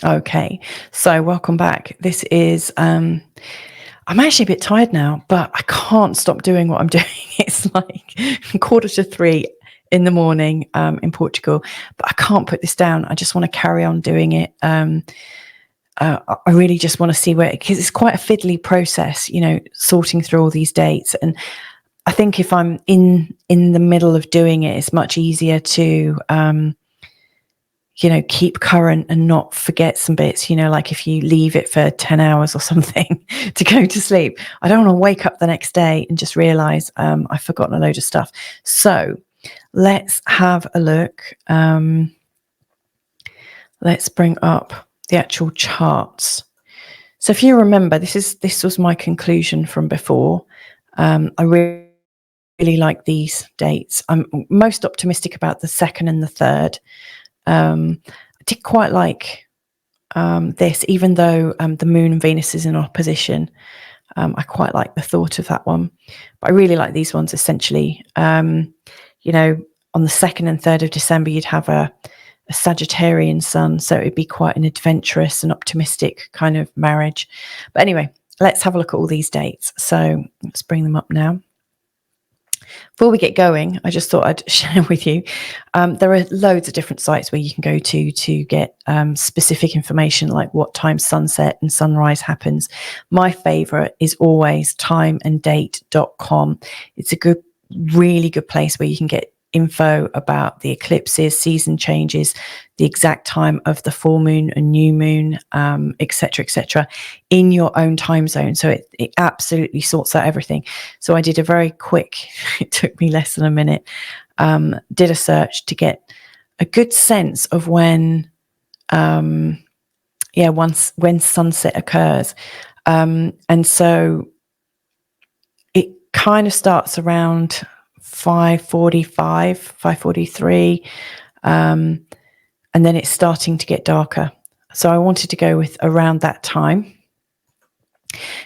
Okay, so welcome back. This is I'm actually a bit tired now, but I can't stop doing what I'm doing. It's like 2:45 in the morning in Portugal, but I can't put this down. I just want to carry on doing it. I really just want to see where, because it's quite a fiddly process, sorting through all these dates. And I think if I'm in the middle of doing it, it's much easier to keep current and not forget some bits, like if you leave it for 10 hours or something to go to sleep. I don't want to wake up the next day and just realize I've forgotten a load of stuff. So let's have a look. Let's bring up the actual charts. So if you remember, this was my conclusion from before. I really like these dates. I'm most optimistic about the 2nd and the 3rd. I did quite like this, even though the Moon and Venus is in opposition. I quite like the thought of that one, but I really like these ones. Essentially, on the 2nd and 3rd of December, you'd have a Sagittarian sun, so it'd be quite an adventurous and optimistic kind of marriage. But anyway, let's have a look at all these dates. So let's bring them up now. Before we get going, I just thought I'd share with you, there are loads of different sites where you can go to get specific information, like what time sunset and sunrise happens. My favorite is always timeanddate.com. It's a really good place where you can get info about the eclipses, season changes, the exact time of the full moon and new moon, etc., in your own time zone. So it absolutely sorts out everything. So I did a very quick, it took me less than a minute, did a search to get a good sense of when sunset occurs. And so it kind of starts around 5:45, 5:43, and then it's starting to get darker. So I wanted to go with around that time.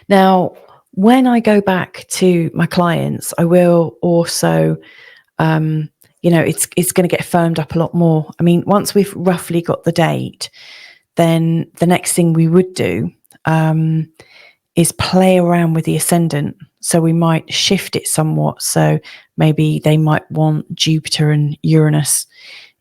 Now, when I go back to my clients, I will also, it's going to get firmed up a lot more. I mean, once we've roughly got the date, then the next thing we would do is play around with the ascendant. So we might shift it somewhat. So maybe they might want Jupiter and Uranus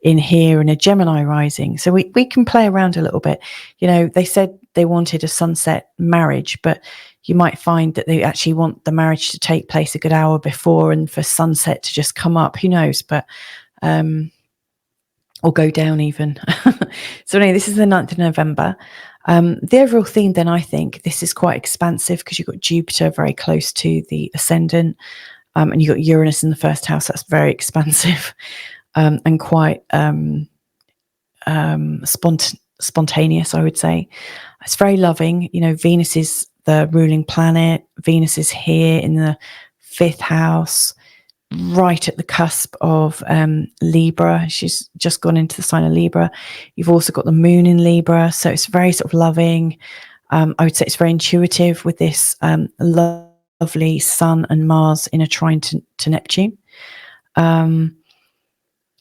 in here and a Gemini rising. So we can play around a little bit. They said they wanted a sunset marriage, but you might find that they actually want the marriage to take place a good hour before and for sunset to just come up. Who knows? But or go down even. So anyway, this is the 9th of November. The overall theme then, I think this is quite expansive because you've got Jupiter very close to the ascendant, and you've got Uranus in the first house. That's very expansive and quite spontaneous, I would say. It's very loving. Venus is the ruling planet. Venus is here in the 5th house, right at the cusp of Libra. She's just gone into the sign of Libra. You've also got the moon in Libra, so it's very sort of loving. I would say it's very intuitive with this lovely Sun and Mars in a trine to Neptune.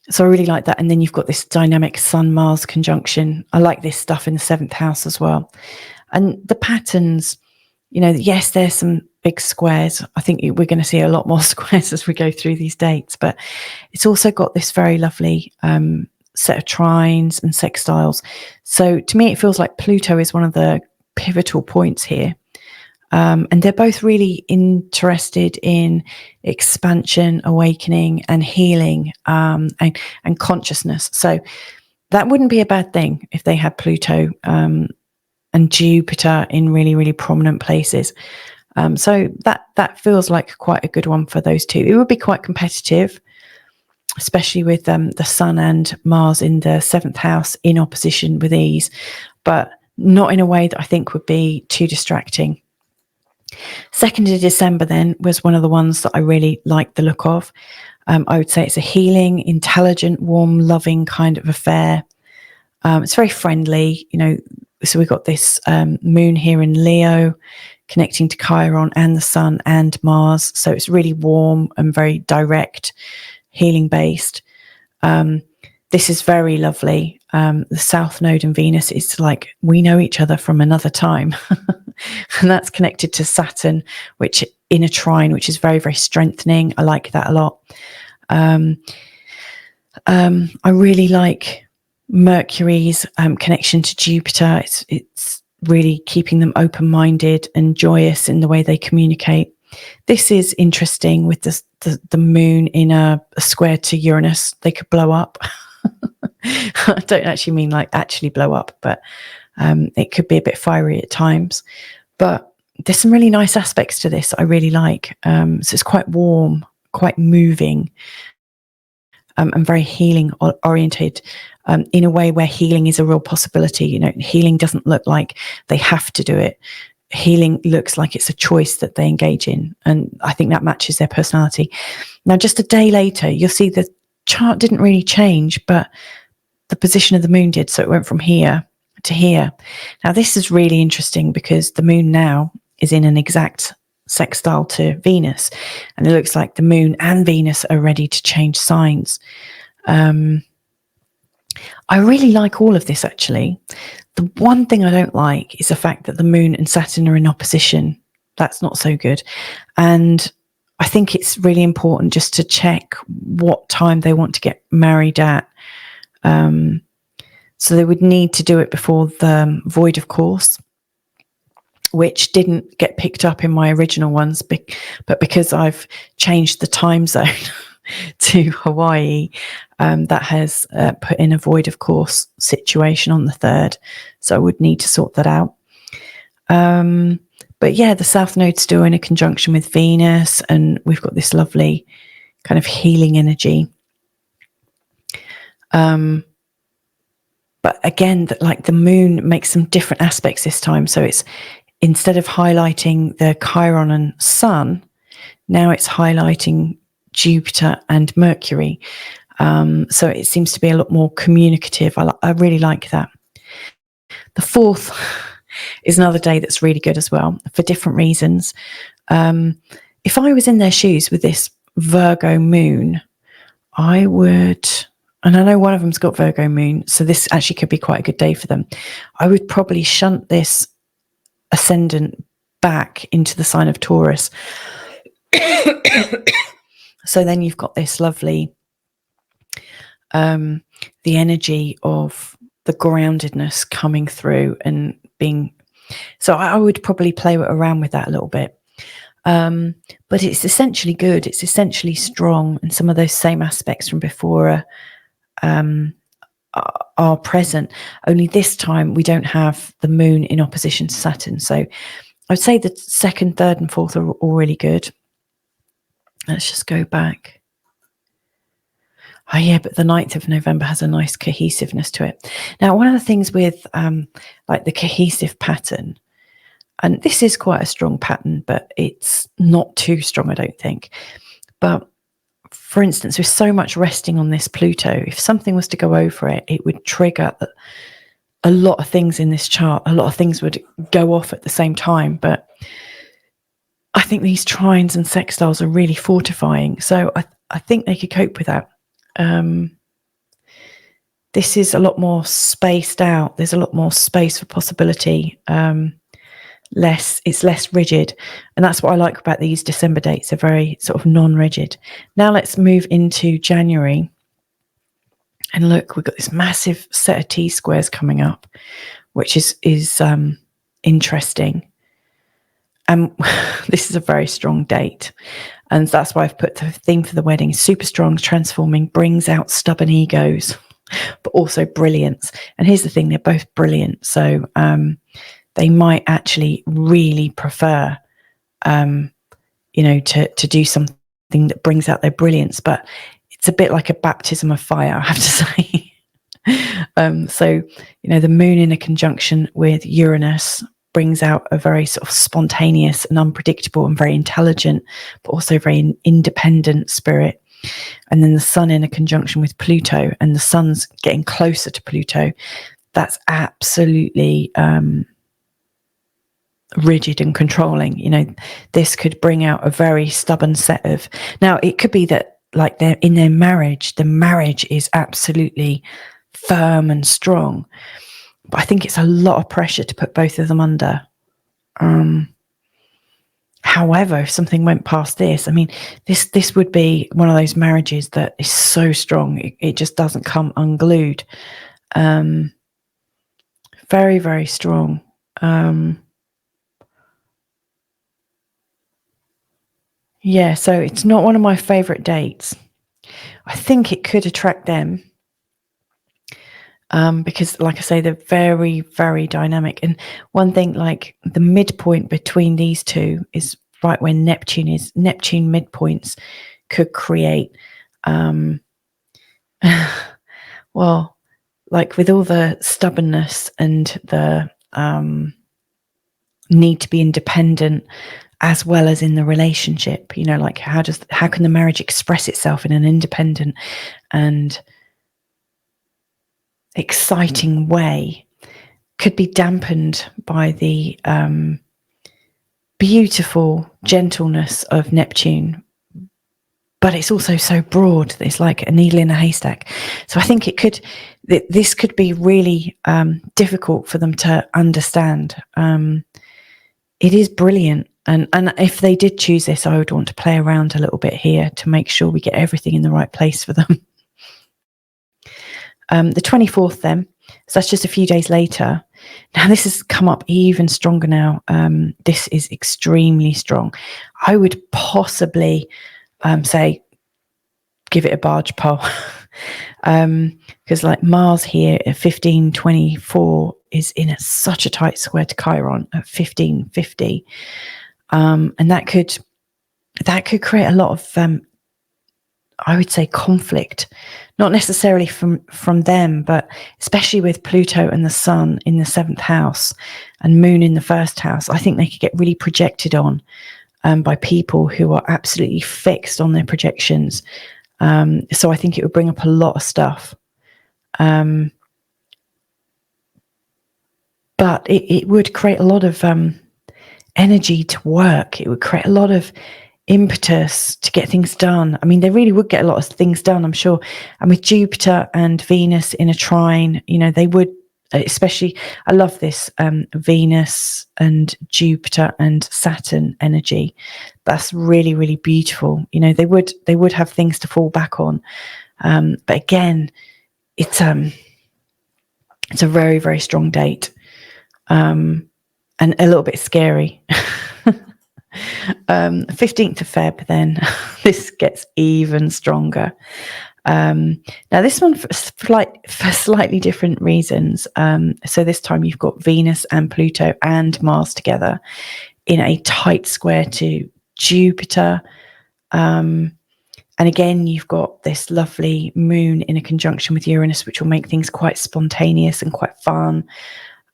So I really like that. And then you've got this dynamic Sun-Mars conjunction. I like this stuff in the 7th house as well. And the patterns, yes, there's some big squares. I think we're going to see a lot more squares as we go through these dates, but it's also got this very lovely set of trines and sextiles. So to me, it feels like Pluto is one of the pivotal points here. And they're both really interested in expansion, awakening, and healing, and consciousness. So that wouldn't be a bad thing if they had Pluto and Jupiter in really, really prominent places. So that feels like quite a good one for those two. It would be quite competitive, especially with the Sun and Mars in the 7th house in opposition with these, but not in a way that I think would be too distracting. 2nd of December then was one of the ones that I really liked the look of. I would say it's a healing, intelligent, warm, loving kind of affair. It's very friendly, so we've got this moon here in Leo connecting to Chiron and the Sun and Mars. So it's really warm and very direct, healing based. this is very lovely. The South Node in Venus is like, we know each other from another time. And that's connected to Saturn, which in a trine, which is very, very strengthening. I like that a lot. I really like Mercury's connection to Jupiter. It's really keeping them open-minded and joyous in the way they communicate. This is interesting with the moon in a square to Uranus. They could blow up. I don't actually mean like actually blow up, but it could be a bit fiery at times. But there's some really nice aspects to this I really like. So it's quite warm, quite moving, and very healing oriented, in a way where healing is a real possibility. You know, healing doesn't look like they have to do it. Healing looks like it's a choice that they engage in. And I think that matches their personality. Now, just a day later, you'll see the chart didn't really change, but the position of the moon did. So it went from here to here. Now, this is really interesting because the moon now is in an exact sextile to Venus. And it looks like the moon and Venus are ready to change signs. I really like all of this, actually. The one thing I don't like is the fact that the moon and Saturn are in opposition. That's not so good. And I think it's really important just to check what time they want to get married at. So they would need to do it before the void of course, which didn't get picked up in my original ones, but because I've changed the time zone to Hawaii, that has put in a void of course situation on the 3rd. So I would need to sort that out. But yeah, the South Node's still in a conjunction with Venus, and we've got this lovely kind of healing energy. But again, like the moon makes some different aspects this time. So it's, instead of highlighting the Chiron and Sun, now it's highlighting Jupiter and Mercury. So it seems to be a lot more communicative. I really like that. The 4th is another day that's really good as well, for different reasons. If I was in their shoes with this Virgo moon, I would, and I know one of them's got Virgo moon, so this actually could be quite a good day for them. I would probably shunt this ascendant back into the sign of Taurus. So then you've got this lovely, the energy of the groundedness coming through and being, so I would probably play around with that a little bit. But it's essentially good. It's essentially strong. And some of those same aspects from before are present. Only this time we don't have the moon in opposition to Saturn. So I'd say the 2nd, 3rd and 4th are all really good. Let's just go back. Oh yeah, but the 9th of November has a nice cohesiveness to it. Now, one of the things with like the cohesive pattern, and this is quite a strong pattern, but it's not too strong, I don't think. But for instance, with so much resting on this Pluto, if something was to go over it, it would trigger a lot of things in this chart. A lot of things would go off at the same time. But I think these trines and sextiles are really fortifying. So I think they could cope with that. This is a lot more spaced out. There's a lot more space for possibility. It's less rigid. And that's what I like about these December dates. They're very sort of non-rigid. Now let's move into January. And look, we've got this massive set of T-squares coming up, which is interesting. This is a very strong date. And that's why I've put the theme for the wedding, super strong, transforming, brings out stubborn egos, but also brilliance. And here's the thing, they're both brilliant. So they might actually really prefer, to do something that brings out their brilliance. But it's a bit like a baptism of fire, I have to say. So, the moon in a conjunction with Uranus brings out a very sort of spontaneous and unpredictable and very intelligent, but also very independent spirit. And then the sun in a conjunction with Pluto, and the sun's getting closer to Pluto. That's absolutely rigid and controlling. This could bring out a very stubborn set of, now it could be that like they're in their marriage. The marriage is absolutely firm and strong. But I think it's a lot of pressure to put both of them under. However, if something went past this, I mean, this would be one of those marriages that is so strong, it just doesn't come unglued. Very, very strong. Yeah, so it's not one of my favorite dates. I think it could attract them. Because, like I say, they're very, very dynamic. And one thing, like the midpoint between these two is right where Neptune is. Neptune midpoints could create, well, like with all the stubbornness and the need to be independent, as well as in the relationship. You know, like how can the marriage express itself in an independent and exciting way, could be dampened by the beautiful gentleness of Neptune, but it's also so broad that it's like a needle in a haystack. So I think this could be really difficult for them to understand. It is brilliant, and if they did choose this, I would want to play around a little bit here to make sure we get everything in the right place for them. The 24th then, so that's just a few days later. Now this has come up even stronger now. This is extremely strong. I would possibly say give it a barge pole, because like Mars here at 1524 is in such a tight square to Chiron at 1550, and that could create a lot of I would say conflict, not necessarily from them, but especially with Pluto and the Sun in the 7th house and Moon in the 1st house. I think they could get really projected on by people who are absolutely fixed on their projections. So I think it would bring up a lot of stuff. But it would create a lot of energy to work. It would create a lot of impetus to get things done. I mean, they really would get a lot of things done, I'm sure. And with Jupiter and Venus in a trine, you know, they would, especially, I love this Venus and Jupiter and Saturn energy. That's really, really beautiful. You know, they would have things to fall back on. But again, it's a very, very strong date, and a little bit scary. 15th of Feb, then this gets even stronger. Now this one for slightly different reasons. So this time you've got Venus and Pluto and Mars together in a tight square to Jupiter. And again, you've got this lovely moon in a conjunction with Uranus, which will make things quite spontaneous and quite fun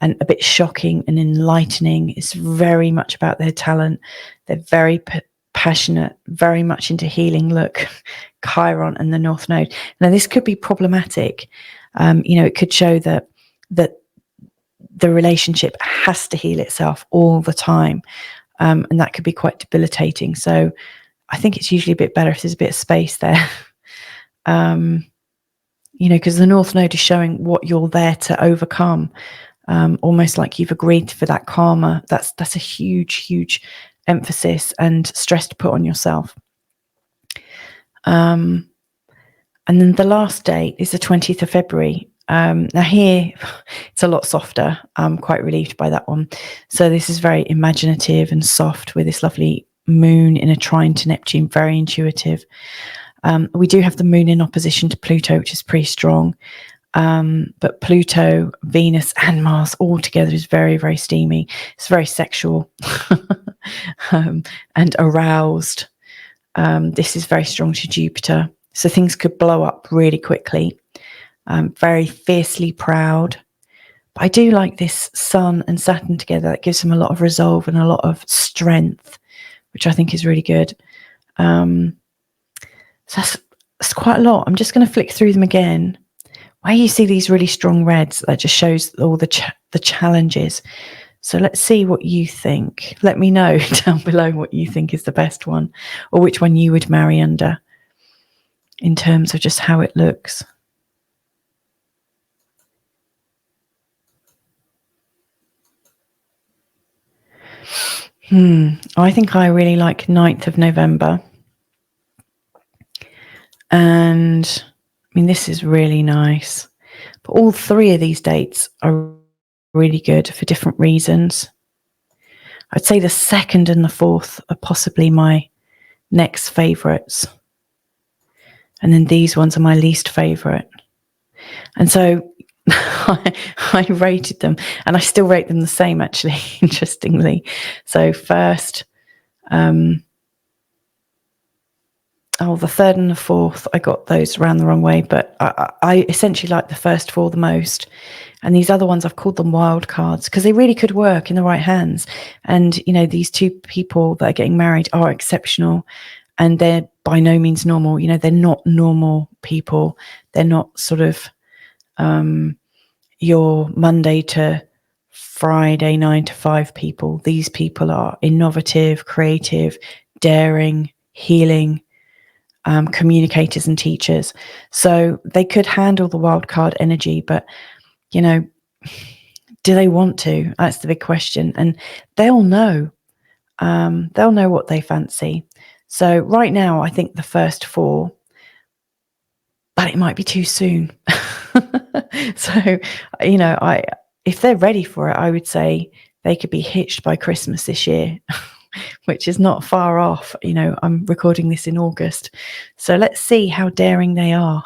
and a bit shocking and enlightening. It's very much about their talent. They're very passionate, very much into healing. Look, Chiron and the North Node. Now, this could be problematic. You know, it could show that the relationship has to heal itself all the time. And that could be quite debilitating. So I think it's usually a bit better if there's a bit of space there. You know, because the North Node is showing what you're there to overcome. Almost like you've agreed for that karma. That's a huge emphasis and stress to put on yourself. And then the last date is the 20th of February. Now here it's a lot softer. I'm quite relieved by that one. So this is very imaginative and soft with this lovely moon in a trine to Neptune, very intuitive. We do have the moon in opposition to Pluto, which is pretty strong. But Pluto, Venus and Mars all together is very, very steamy. It's very sexual and aroused. This is very strong to Jupiter. So things could blow up really quickly. Very fiercely proud. But I do like this Sun and Saturn together. That gives them a lot of resolve and a lot of strength, which I think is really good. So that's quite a lot. I'm just going to flick through them again. Where you see these really strong reds, that just shows all the challenges. So let's see what you think. Let me know down below what you think is the best one, or which one you would marry under. in terms of just how it looks. I think I really like 9th of November. And I mean, this is really nice. But all three of these dates are really good for different reasons. I'd say the 2nd and the 4th are possibly my next favourites. And then these ones are my least favourite. And so I rated them, and I still rate them the same, actually, interestingly. So first, the 3rd and the 4th, I got those around the wrong way, but I essentially like the first 4 the most. And these other ones, I've called them wild cards because they really could work in the right hands. And, you know, these 2 people that are getting married are exceptional, and they're by no means normal. You know, they're not normal people. They're not sort of your Monday to Friday 9 to 5 people. These people are innovative, creative, daring, healing, communicators and teachers. So they could handle the wild card energy, but, you know, do they want to? That's the big question. And they'll know. They'll know what they fancy. So right now, I think the first 4, but it might be too soon. So, you know, if they're ready for it, I would say they could be hitched by Christmas this year, which is not far off. You know, I'm recording this in August. So let's see how daring they are.